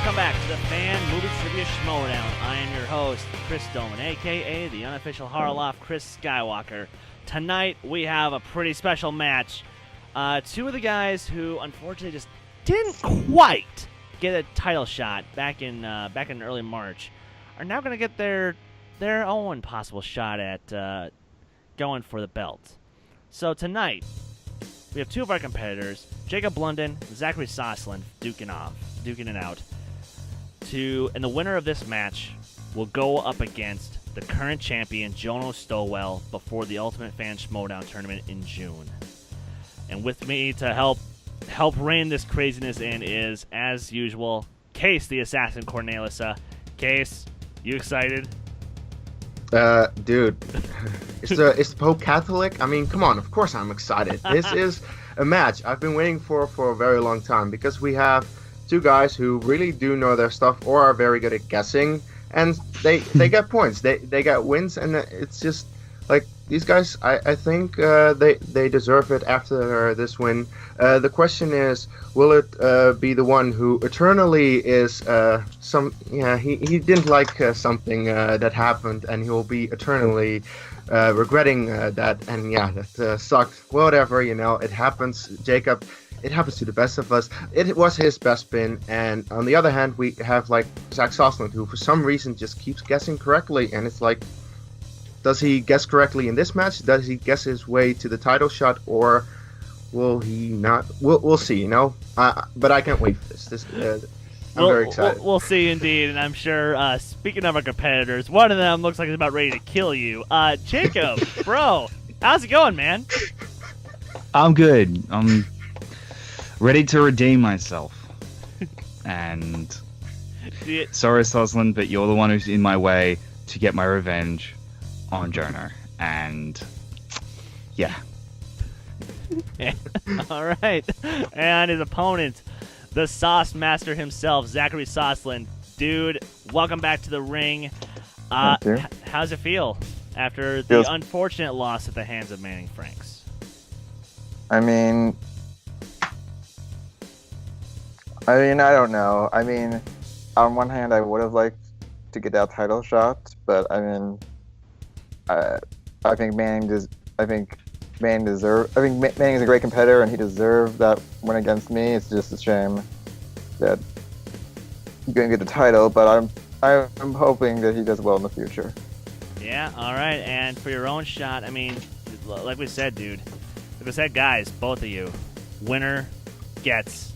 welcome back to the Fan Movie Trivia Schmoedown. I am your host, Chris Dohmen, a.k.a. the unofficial Harloff Chris Skywalker. Tonight, we have a pretty special match. Two of the guys who, unfortunately, just didn't quite get a title shot back in early March are now going to get their own possible shot at going for the belt. So tonight, we have two of our competitors, Jacob Blunden and Zachary Sosland, duking it out. And the winner of this match will go up against the current champion, Jonno Stowell, before the Ultimate Fan Schmoedown tournament in June. And with me to help rein this craziness in is, as usual, Kees the Assassin Cornelisse. Kees, you excited? Dude, is the Pope Catholic? I mean, come on, of course I'm excited. This is a match I've been waiting for a very long time, because we have two guys who really do know their stuff or are very good at guessing, and they get points, they get wins, and it's just like these guys. I think they deserve it after this win. The question is, will it be the one who eternally is he didn't like something that happened, and he will be eternally regretting that, and that sucked. Whatever, it happens, Jacob. It happens to the best of us. It was his best spin, and on the other hand, we have like Zach Sosland, who for some reason just keeps guessing correctly, and it's like, does he guess correctly in this match? Does he guess his way to the title shot, or will he not? We'll see, but I can't wait for this. I'm very excited. We'll see indeed, and I'm sure, speaking of our competitors, one of them looks like he's about ready to kill you. Jacob, bro, how's it going, man? I'm good. I'm ready to redeem myself. And sorry, Sosland, but you're the one who's in my way to get my revenge on Jonno. And yeah. All right. And his opponent, the Sosmaster himself, Zachary Sosland. Dude, welcome back to the ring. Thank you. How's it feel after the unfortunate loss at the hands of Manning Franks? I mean, I don't know. I mean, on one hand, I would have liked to get that title shot, but I mean, I think Manning is a great competitor, and he deserved that win against me. It's just a shame that he couldn't get the title, but I'm hoping that he does well in the future. Yeah, all right. And for your own shot, I mean, like we said, dude, like we said, guys, both of you, winner gets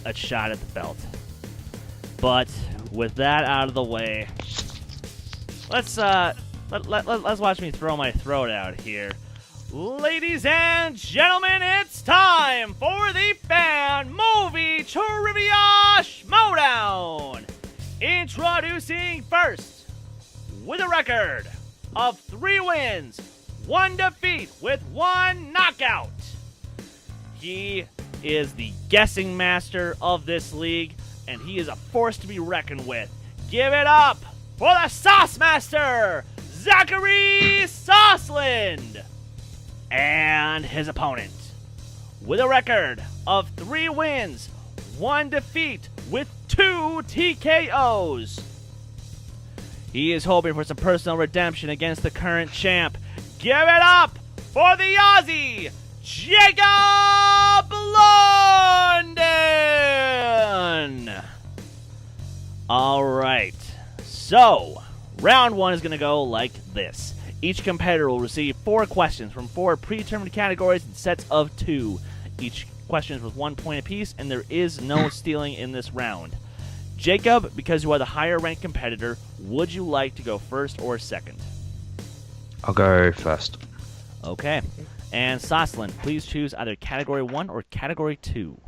a shot at the belt. But with that out of the way, let's watch me throw my throat out here. Ladies and gentlemen, it's time for the Fan Movie Trivia Schmoedown. Introducing first, with a record of 3 wins, 1 defeat with 1 knockout. He is the guessing master of this league, and he is a force to be reckoned with. Give it up for the Sosmaster, Zachary Sosland, and his opponent, with a record of 3 wins, 1 defeat with 2 TKOs. He is hoping for some personal redemption against the current champ. Give it up for the Aussie, Jacob Blunden! All right, so round 1 is going to go like this. Each competitor will receive 4 questions from 4 predetermined categories in sets of 2. Each question is with 1 point apiece, and there is no stealing in this round. Jacob, because you are the higher ranked competitor, would you like to go first or second? I'll go first. Okay. And Sosland, please choose either Category 1 or Category 2.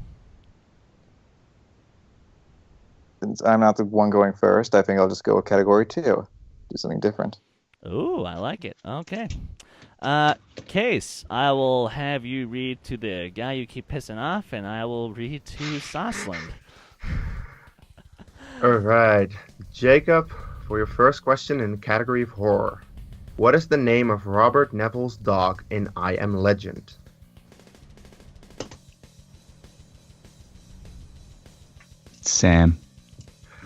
Since I'm not the one going first, I think I'll just go with Category 2. Do something different. Ooh, I like it. Okay. Kees, I will have you read to the guy you keep pissing off, and I will read to Sosland. All right, Jacob, for your first question in the category of horror. What is the name of Robert Neville's dog in I Am Legend? Sam.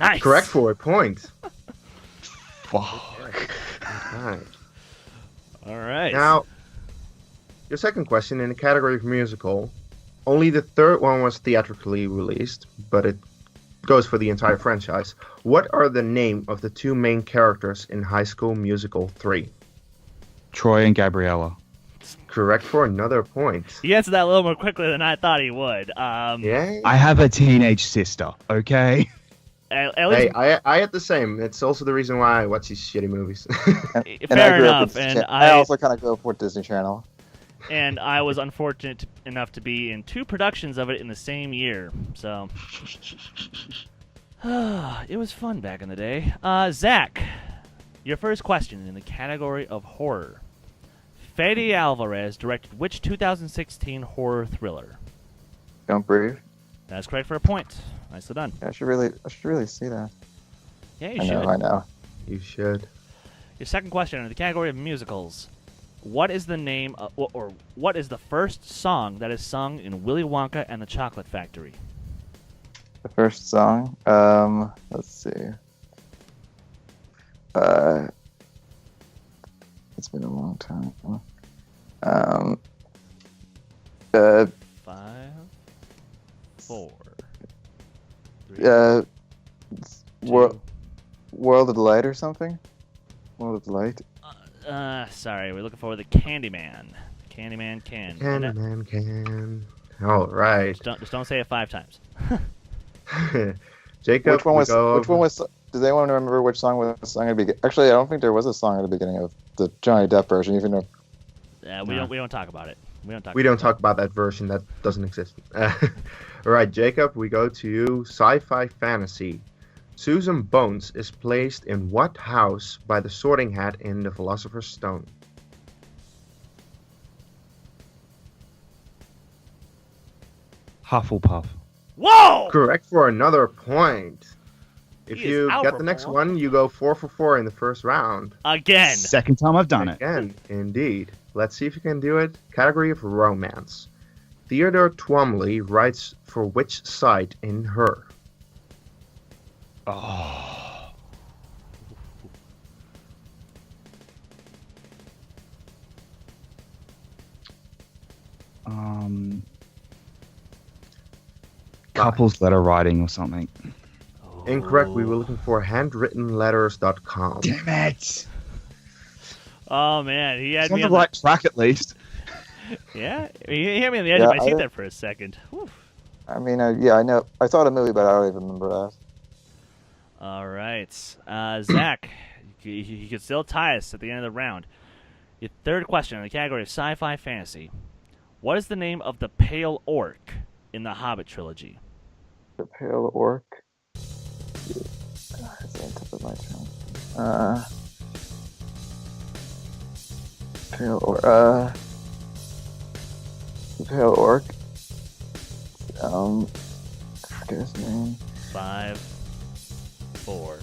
Nice. Correct for a point. Fuck. Alright. All right. Now, your second question in the category of musical. Only the third one was theatrically released, but it goes for the entire franchise. What are the name of the two main characters in High School Musical 3? Troy and Gabriella. Correct for another point. He answered that a little more quickly than I thought he would. Yeah. I have a teenage sister, okay? At Hey, least, I had the same. It's also the reason why I watch these shitty movies. fair enough. And I also kind of grew up with Disney Channel. And I was unfortunate enough to be in 2 productions of it in the same year. So it was fun back in the day. Zach, your first question in the category of horror. Fede Alvarez directed which 2016 horror thriller? Don't Breathe. That's correct for a point. Nicely done. I should really see that. Yeah, you I should. know, I know. You should. Your second question in the category of musicals. What is the name or what is the first song that is sung in Willy Wonka and the Chocolate Factory? The first song. Let's see. It's been a long time. 5, 4, 3, World of Light or something. World of Light. sorry, we're looking for the Candyman. Candyman can. Candyman can. All right. Just don't say it 5 times. Jacob, Which one was? Does anyone remember which song was sung at the beginning? Actually, I don't think there was a song at the beginning of the Johnny Depp version, even though. We don't talk about it. We don't talk about that version. That doesn't exist. All right, Jacob, we go to you. Sci-fi fantasy. Susan Bones is placed in what house by the Sorting Hat in the Philosopher's Stone? Hufflepuff. Whoa! Correct for another point. If He is you out get for the next 4. one, you go 4 for 4 in the first round. Again. Second time I've done it. Again, indeed. Let's see if you can do it. Category of romance. Theodore Twomley writes for which site in Her? Oh. Couples letter writing or something. Incorrect. We were looking for handwrittenletters.com. Damn it! Oh man, he had It's on me the on right track at least. Yeah, he had me on the edge of my seat there for a second. Whew. I mean, yeah, I know. I saw the movie, but I don't even remember that. All right, Zach, you could still tie us at the end of the round. Your third question in the category of sci-fi fantasy. What is the name of the pale orc in the Hobbit trilogy? The Pale Orc. It's on top of my tongue. Pale Orc. The Pale Orc. I forget his name. 5, 4,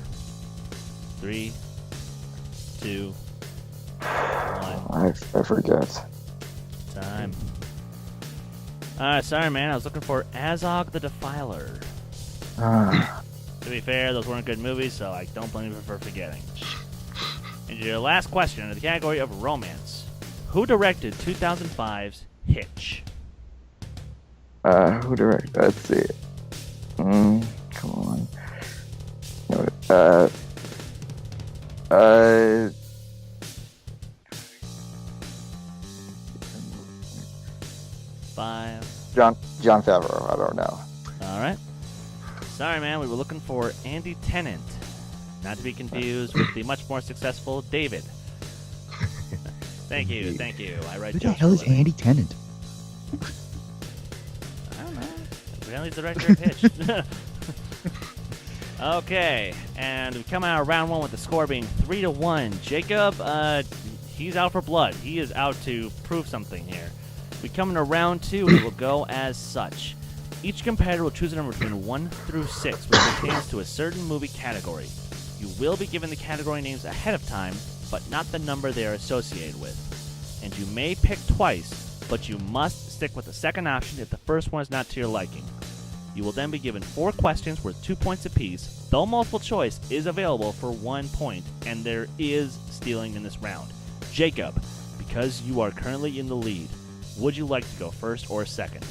3, 2, 1. I forget. Time. Alright, sorry man, I was looking for Azog the Defiler. To be fair, those weren't good movies, so I don't blame you for forgetting. And your last question in the category of romance. Who directed 2005's Hitch? Who directed? Let's see. Come on. No, 5. John Favreau. I don't know. Alright. Sorry man, we were looking for Andy Tennant. Not to be confused with the much more successful David. Thank you. I write Who the jokes hell for is a living. Andy Tennant? I don't know. Apparently he's the director of Hitch. Okay, and we come out of round 1 with the score being 3-1. Jacob, he's out for blood. He is out to prove something here. We come into round 2, and it will go as such. Each competitor will choose a number between 1 through 6, which pertains to a certain movie category. You will be given the category names ahead of time, but not the number they are associated with. And you may pick twice, but you must stick with the second option if the first one is not to your liking. You will then be given 4 questions worth 2 points apiece, though multiple choice is available for 1 point, and there is stealing in this round. Jacob, because you are currently in the lead, would you like to go first or second?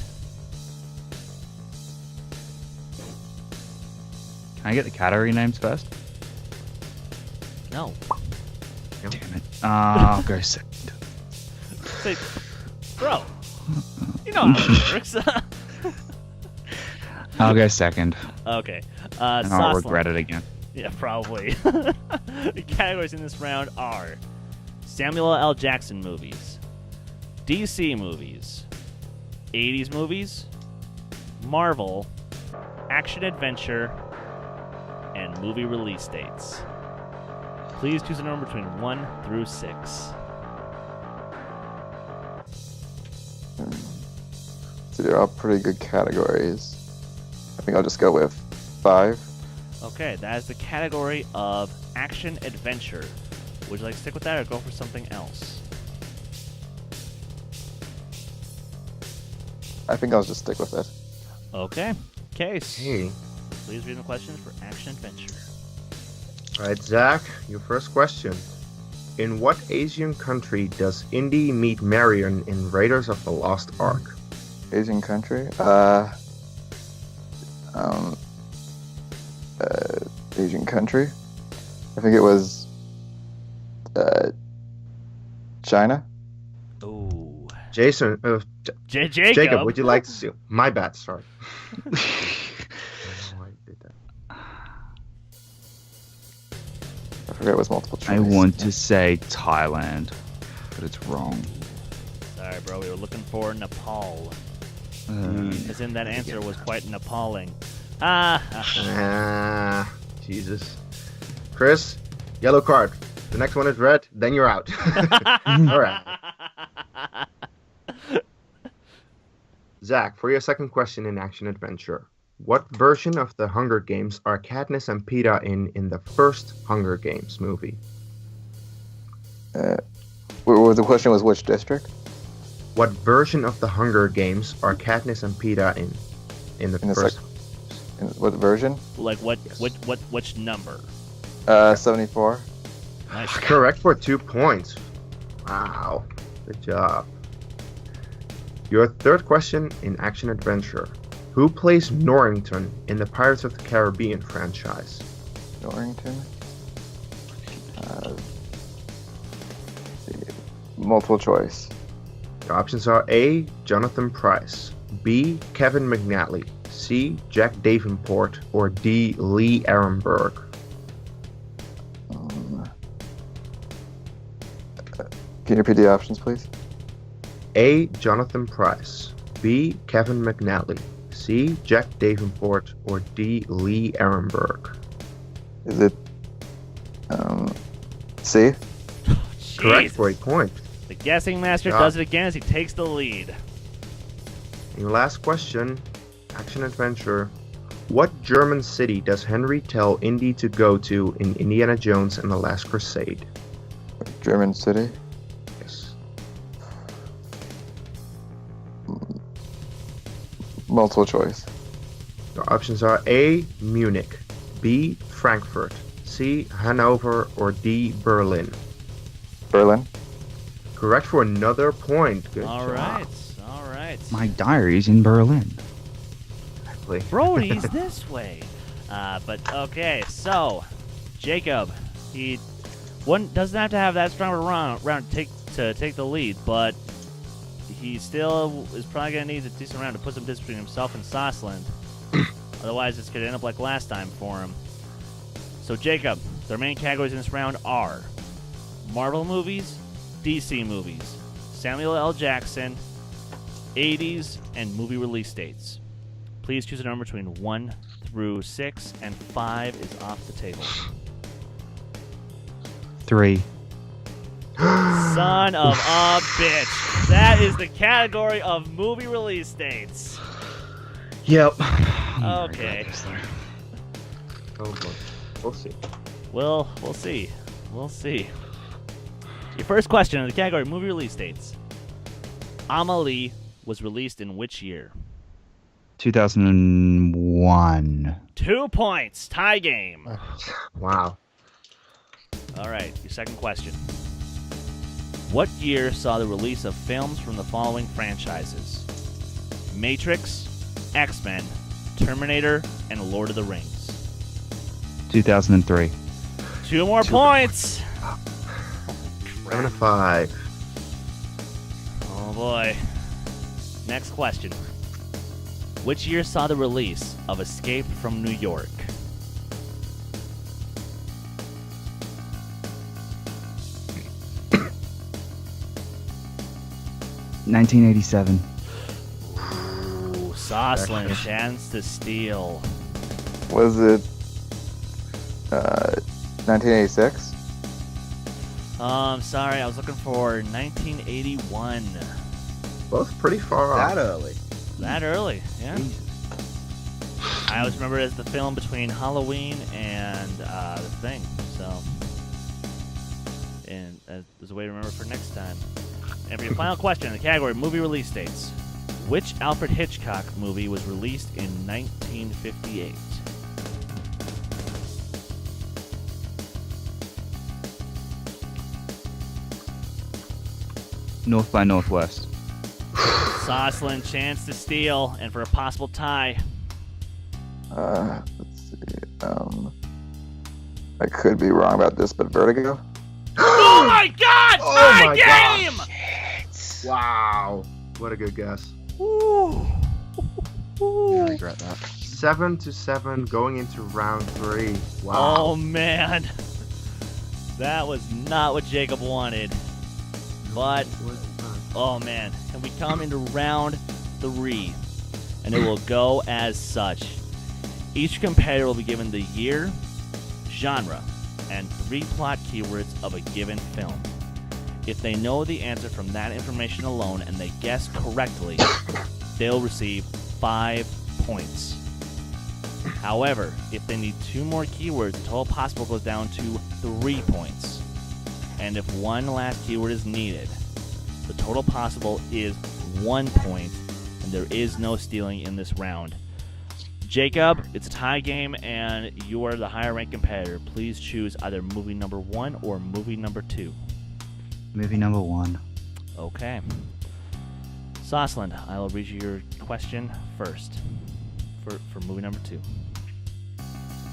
Can I get the category names first? No. Damn it. I'll go second. Say, bro, you know how it works. I'll go second. Okay. And I'll Sosland. regret it again. Yeah, probably. The categories in this round are Samuel L. Jackson movies, DC movies, 80s movies, Marvel, action-adventure, and movie release dates. Please choose a number between 1 through 6. So they're all pretty good categories. I think I'll just go with 5. Okay, that is the category of action-adventure. Would you like to stick with that or go for something else? I think I'll just stick with it. Okay. Case. Hey. Please read the questions for action-adventure. All right, Zach, your first question. In what Asian country does Indy meet Marion in Raiders of the Lost Ark? Asian country? Asian country? I think it was China? Ooh. Jason, Jacob. Jacob, would you like to see? My bad, sorry. I did that. I forget it was multiple choice. I want to say Thailand, but it's wrong. Sorry, bro. We were looking for Nepal. Uh, As in, that answer was quite appalling. Jesus. Chris, yellow card. The next one is red, then you're out. All right. Zach, for your second question in Action Adventure, what version of the Hunger Games are Katniss and Peeta in the first Hunger Games movie? The question was which district? What version of the Hunger Games are Katniss and Peeta in the first? What version? Like what? Yes. Which number? 74. Nice. Correct for 2 points. Wow. Good job. Your third question in Action Adventure. Who plays Norrington in the Pirates of the Caribbean franchise? Norrington. Multiple choice. The options are A. Jonathan Pryce, B. Kevin McNally, C. Jack Davenport, or D. Lee Ehrenberg. Can you repeat the options, please? A. Jonathan Pryce, B. Kevin McNally, C. Jack Davenport, or D. Lee Ehrenberg. Is it C? Correct Jeez. for a point. The guessing master does it again as he takes the lead. And your last question, Action Adventure. What German city does Henry tell Indy to go to in Indiana Jones and the Last Crusade? German city? Yes. Multiple choice. The options are A. Munich, B. Frankfurt, C. Hanover, or D. Berlin. Berlin? Correct for another point. Good All job. right. my diary's in Berlin. Exactly. Brody's this way. But okay, so Jacob, he doesn't have to have that strong of a round to take the lead, but he still is probably going to need a decent round to put some distance between himself and Sosland. Otherwise, it's going to end up like last time for him. So Jacob, the remaining categories in this round are Marvel movies, DC movies, Samuel L. Jackson, 80s, and movie release dates. Please choose a number between 1 through 6, and 5 is off the table. 3. Son of a bitch. That is the category of movie release dates. Yep. Okay. Oh boy. We'll see. We'll see. We'll see. Your first question in the category movie release dates. Amelie was released in which year? 2001. 2 points. Tie game. Wow. All right, your second question. What year saw the release of films from the following franchises? Matrix, X-Men, Terminator, and Lord of the Rings. 2003. 2 more points. 7 to 5. Oh boy. Next question. Which year saw the release of Escape from New York? 1987. Ooh, Sosland, chance to steal. Was it 1986? Sorry, I was looking for 1981. Both pretty far off. That early. That early, yeah. I always remember it as the film between Halloween and The Thing, so. And there's a way to remember for next time. And for your final question in the category movie release dates, which Alfred Hitchcock movie was released in 1958? North by Northwest. Sosland, chance to steal, and for a possible tie. Let's see. I could be wrong about this, but Vertigo? Oh my God! Oh Tie my game! gosh. Wow. What a good guess. Ooh. I regret that. 7 to 7 going into round 3. Oh Wow. man, that was not what Jacob wanted. But oh man, and we come into round 3, and it will go as such. Each competitor will be given the year, genre, and 3 plot keywords of a given film. If they know the answer from that information alone and they guess correctly, they'll receive 5 points. However, if they need 2 more keywords, the total possible goes down to 3 points. And if one last keyword is needed, the total possible is 1 point, and there is no stealing in this round. Jacob, it's a tie game, and you are the higher ranked competitor. Please choose either movie number 1 or movie number 2. Movie number 1. Okay. Sosland, I will read you your question first for movie number 2.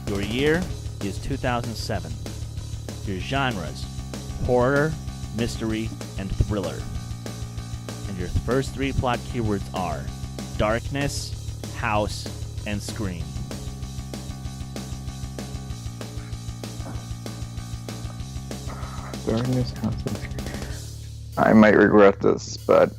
Your year is 2007. Your genres, horror, mystery, and thriller. And your first 3 plot keywords are darkness, house, and scream. Darkness, House, and Scream. I might regret this, but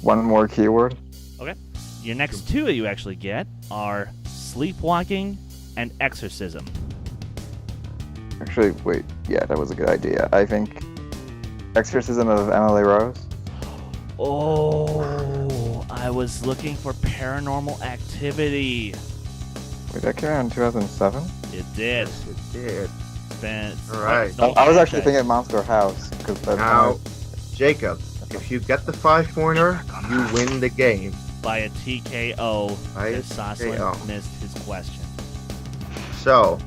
one more keyword. Okay. Your next 2 that you actually get are sleepwalking and exorcism. Actually, wait. Yeah, that was a good idea. I think Exorcism of Emily Rose. Oh, I was looking for Paranormal Activity. Wait, that came out in 2007? It did. Yes, it did. All right. I was actually thinking Monster House. Now, Jacob, if you get the 5-pointer, you win the game. By a TKO, By a as Sosland TKO. missed his question. So,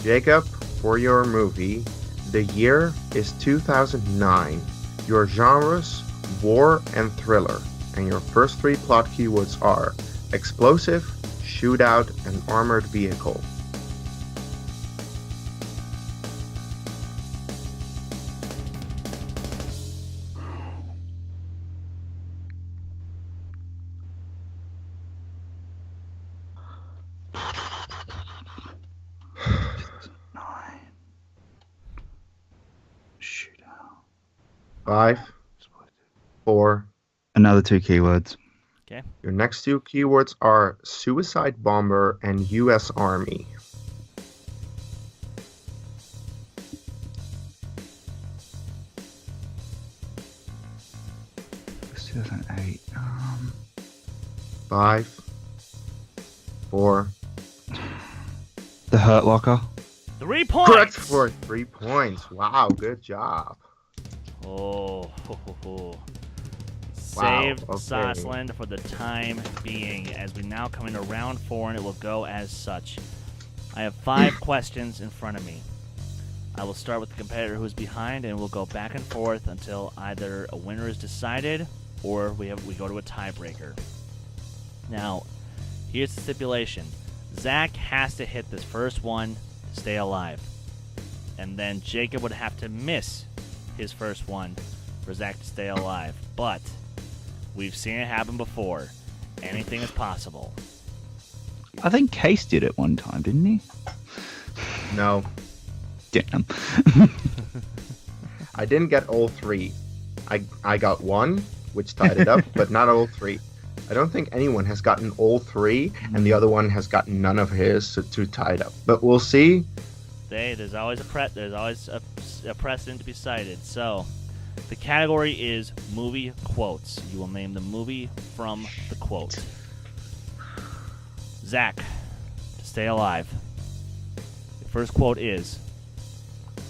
Jacob, for your movie, the year is 2009. Your genres, war and thriller. And your first 3 plot keywords are explosive, shootout, and armored vehicle. Shootout. 5, 4. Another 2 keywords. Okay. Your next 2 keywords are suicide bomber and U.S. Army. It's 2008. 5, 4. The Hurt Locker. 3 points. Correct for 3 points. Wow, good job. Oh, saved okay. Sosland for the time being, as we now come into round 4, and it will go as such. I have 5 questions in front of me. I will start with the competitor who is behind, and we'll go back and forth until either a winner is decided or we go to a tiebreaker. Now, here's the stipulation. Zach has to hit this first one to stay alive. And then Jacob would have to miss his first one for Zach to stay alive. But we've seen it happen before. Anything is possible. I think Case did it one time, didn't he? No, Damn. I didn't get all 3. I got 1, which tied it up, but not all 3. I don't think anyone has gotten all 3, and the other one has gotten none of his to tie it up. But we'll see. There's always a precedent to be cited. So, the category is movie quotes. You will name the movie from the quote. Zach, to stay alive. The first quote is,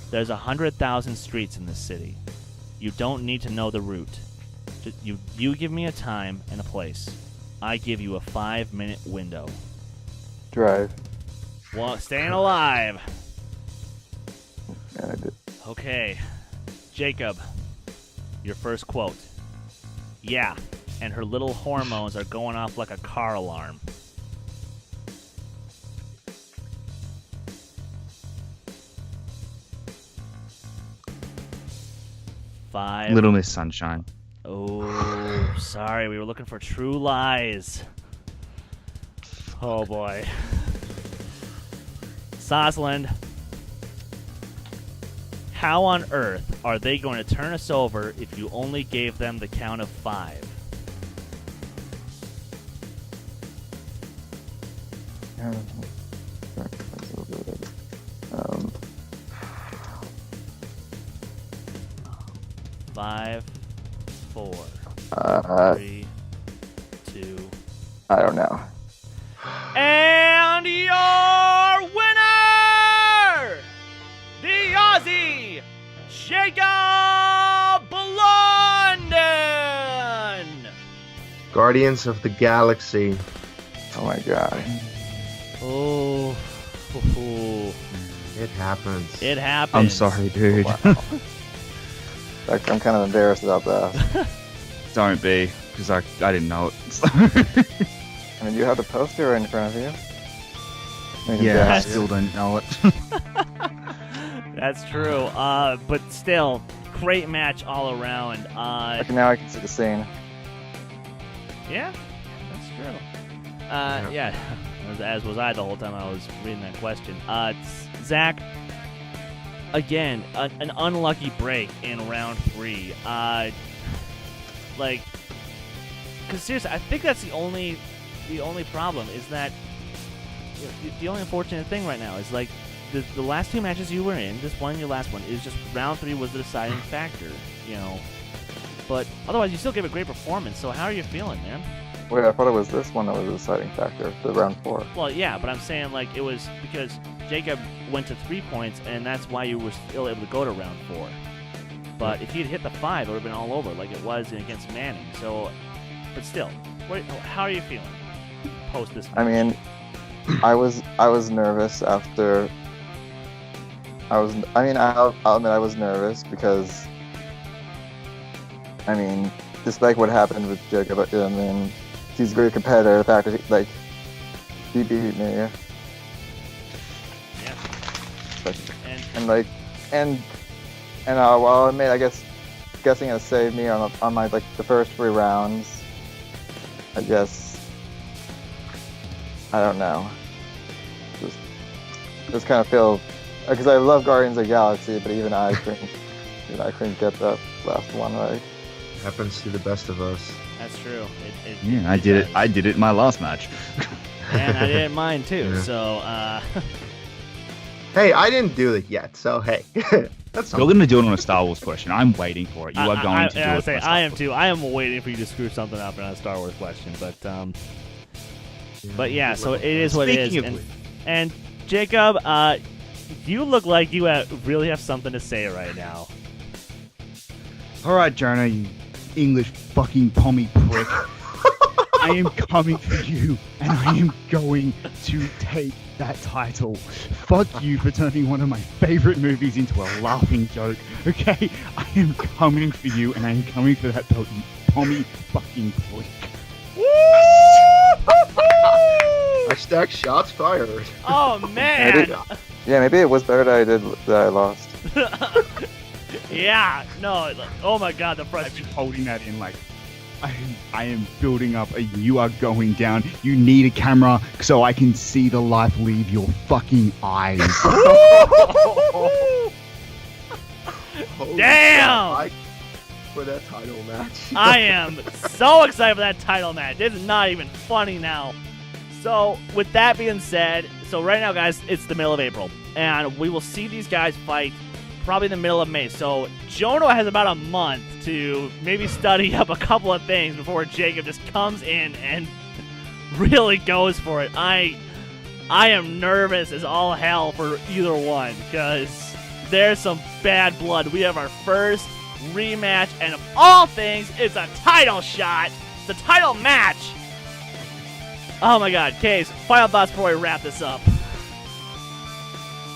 "There's 100,000 streets in this city. You don't need to know the route. You give me a time and a place. I give you a 5-minute window." Drive. Well, staying alive. Yeah, I did. Okay, Jacob, your first quote. "Yeah, and her little hormones are going off like a car alarm." Five. Little Miss Sunshine. Oh, sorry, we were looking for True Lies. Oh boy. Sosland. How on earth are they going to turn us over if you only gave them the count of 5? Five, 4, 3, 2. I don't know. And your winner, the Aussie, Jacob Blunden. Guardians of the Galaxy. Oh my god. Oh, It happens. it happened. I'm sorry, dude. Wow. Like, I'm kind of embarrassed about that. Don't be, because I didn't know it. I mean, you have the poster in front of you. I mean, Yeah, I Yeah. still don't know it. That's true. But still, great match all around. Okay, now I can see the scene. Yeah, that's true. Yeah, as was I the whole time I was reading that question. Zach, again, an unlucky break in round 3. Because seriously, I think that's the only problem is that the only unfortunate thing right now is like the last 2 matches you were in, this one, your last one, is just round 3 was the deciding factor, you know. But otherwise, you still gave a great performance. So how are you feeling, man? Wait, I thought it was this one that was the deciding factor, the round 4. Well, yeah, but I'm saying like it was because Jacob went to 3 points, and that's why you were still able to go to round 4. But if he'd hit the 5, it would have been all over, like it was against Manning. So, but still, how are you feeling post this match? I mean, I was nervous after. I'll admit I was nervous because, I mean, despite what happened with Jacob, I mean, he's a great competitor. The fact that he beat me. Yeah. And I'll admit, I guessing it saved me on my the first 3 rounds. I guess. I don't know. Just kind of feel, because I love Guardians of the Galaxy, but even I couldn't get that last one right. Happens to the best of us. That's true. Yeah, I did it. I did it in my last match. And I did mine too. Yeah. So, Hey, I didn't do it yet, so hey. That's You're going to do it on a Star Wars question. I'm waiting for it. You are going to do it. say, I am too. I am waiting for you to screw something up in a Star Wars question, but yeah. So it is what it is. Speaking of And Jacob, you look like you really have something to say right now. All right, Jonno, you English fucking pommy prick. I am coming for you, and I am going to take that title. Fuck you for turning one of my favorite movies into a laughing joke, okay? I am coming for you, and I am coming for that belt, you pommy fucking prick. Hashtag shots fired. Oh man. Maybe it was better that I lost. Yeah, no, oh my god, the I've frustration. been holding that in like, I am building up you are going down. You need a camera so I can see the life leave your fucking eyes. Damn! For that title match. I am so excited for that title match. This is not even funny now. So, with that being said, so right now, guys, it's the middle of April, and we will see these guys fight probably in the middle of May. So, Jonno has about a month to maybe study up a couple of things before Jacob just comes in and really goes for it. I am nervous as all hell for either one because there's some bad blood. We have our first rematch, and of all things, it's a title shot. It's a title match. Oh my god, Kees, final thoughts before we wrap this up.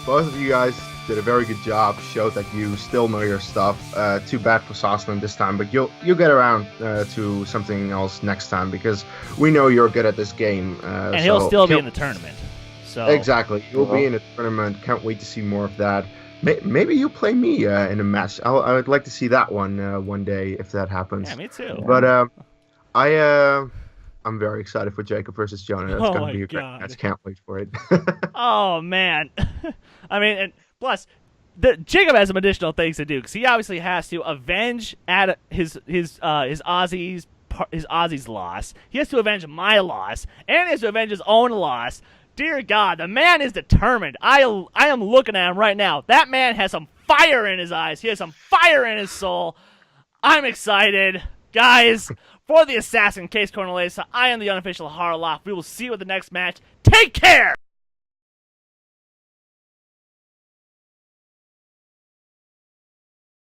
Both of you guys did a very good job. Showed that you still know your stuff. Too bad for Sosland this time, but you'll get around to something else next time because we know you're good at this game. And he'll still be in the tournament. So exactly, you'll be in the tournament. Can't wait to see more of that. Maybe you play me in a match. I would like to see that one day if that happens. Yeah, me too. But I'm very excited for Jacob versus Jonno. That's gonna be a great match. Can't wait for it. Oh man, I mean, and plus, Jacob has some additional things to do because he obviously has to avenge at his Aussie's loss. He has to avenge my loss, and he has to avenge his own loss. Dear God, the man is determined. I am looking at him right now. That man has some fire in his eyes. He has some fire in his soul. I'm excited, guys. For the assassin, Kees Cornelisse, I am the unofficial Harloff. We will see you at the next match. Take care!